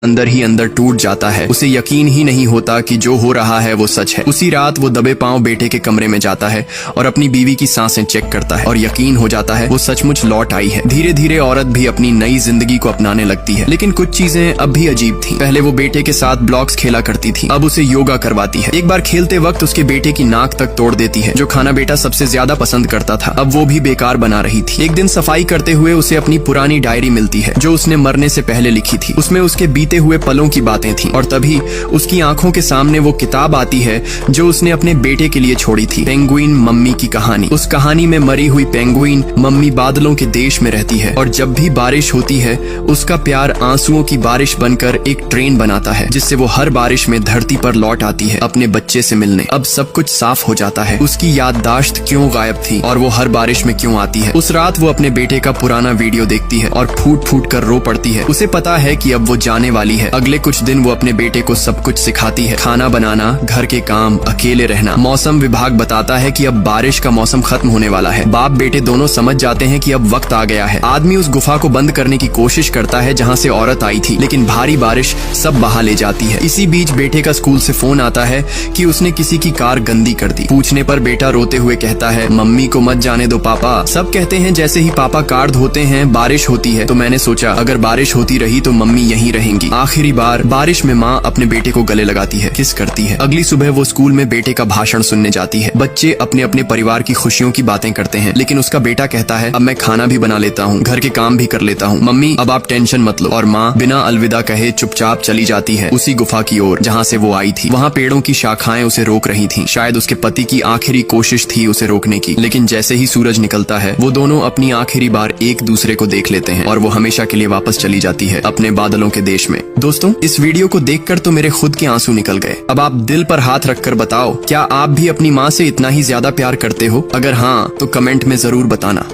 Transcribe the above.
अंदर ही अंदर टूट जाता है। उसे यकीन ही नहीं होता कि जो हो रहा है वो सच है। उसी रात वो दबे पांव बेटे के कमरे में जाता है और अपनी बीवी की सांसें चेक करता है और यकीन हो जाता है वो सचमुच लौट आई है। धीरे धीरे औरत भी अपनी नई जिंदगी को अपनाने लगती है, लेकिन कुछ चीजें अब भी अजीब थी। पहले वो बेटे के साथ ब्लॉक्स खेला करती थी, अब उसे योगा करवाती है। एक बार खेलते वक्त उसके बेटे की नाक तक तोड़ देती है, जो खाना बेटा सबसे ज्यादा पसंद करता था अब वो भी बेकार बना रही थी। एक दिन सफाई करते हुए उसे अपनी पुरानी डायरी मिलती है जो उसने मरने से पहले लिखी थी। उसमें उसके बीते हुए पलों की बातें थी और तभी उसकी आंखों के सामने वो किताब आती है जो उसने अपने बेटे के लिए छोड़ी थी, पेंगुइन मम्मी की कहानी। उस कहानी में मरी हुई पेंगुइन मम्मी बादलों के देश में रहती है और जब भी बारिश होती है उसका प्यार आंसुओं की बारिश बनकर एक ट्रेन बनाता है जिससे वो हर बारिश में धरती पर लौट आती है अपने बच्चे से मिलने। अब सब कुछ साफ हो जाता है, उसकी याददाश्त क्यों गायब थी और वो हर बारिश में क्यों आती है। उस रात वो अपने बेटे का पुराना वीडियो देखती है और फूट फूट कर रो पड़ती है। उसे पता है कि अब वो जाने वाली है। अगले कुछ दिन वो अपने बेटे को सब कुछ सिखाती है, खाना बनाना, घर के काम, अकेले रहना। मौसम विभाग बताता है कि अब बारिश का मौसम खत्म होने वाला है। बाप बेटे दोनों समझ जाते हैं कि अब वक्त आ गया है। आदमी उस गुफा को बंद करने की कोशिश करता है जहाँ से औरत आई थी, लेकिन भारी बारिश सब बहा ले जाती है। इसी बीच बेटे का स्कूल से फोन आता है कि उसने किसी की कार गंदी कर दी। पूछने पर बेटा रोते हुए कहता है, मम्मी को मत जाने दो पापा। सब कहते हैं जैसे ही पापा कार धोते हैं बारिश होती है, तो मैंने सोचा अगर बारिश होती रही तो मम्मी यहीं रहेंगी। आखिरी बार बारिश में माँ अपने बेटे को गले लगाती है, किस करती है। अगली सुबह वो स्कूल में बेटे का भाषण सुनने जाती है। बच्चे अपने अपने परिवार की खुशियों की बातें करते हैं, लेकिन उसका बेटा कहता है अब मैं खाना भी बना लेता हूँ, घर के काम भी कर लेता हूँ, मम्मी अब आप टेंशन मत लो। और माँ बिना अलविदा कहे चुपचाप चली जाती है उसी गुफा की ओर जहाँ से वो आई थी। वहाँ पेड़ों की शाखाएं उसे रोक रही थी। शायद उसके पति की आखिरी कोशिश थी उसे रोकने की, लेकिन जैसे ही सूरज निकलता है वो दोनों अपनी आखिरी बार एक दूसरे को देख लेते हैं और वो हमेशा के लिए वापस चली जाती है अपने बादलों के देश में। दोस्तों, इस वीडियो को देखकर तो मेरे खुद के आंसू निकल गए। अब आप दिल पर हाथ रखकर बताओ, क्या आप भी अपनी माँ से इतना ही ज्यादा प्यार करते हो? अगर हाँ तो कमेंट में जरूर बताना।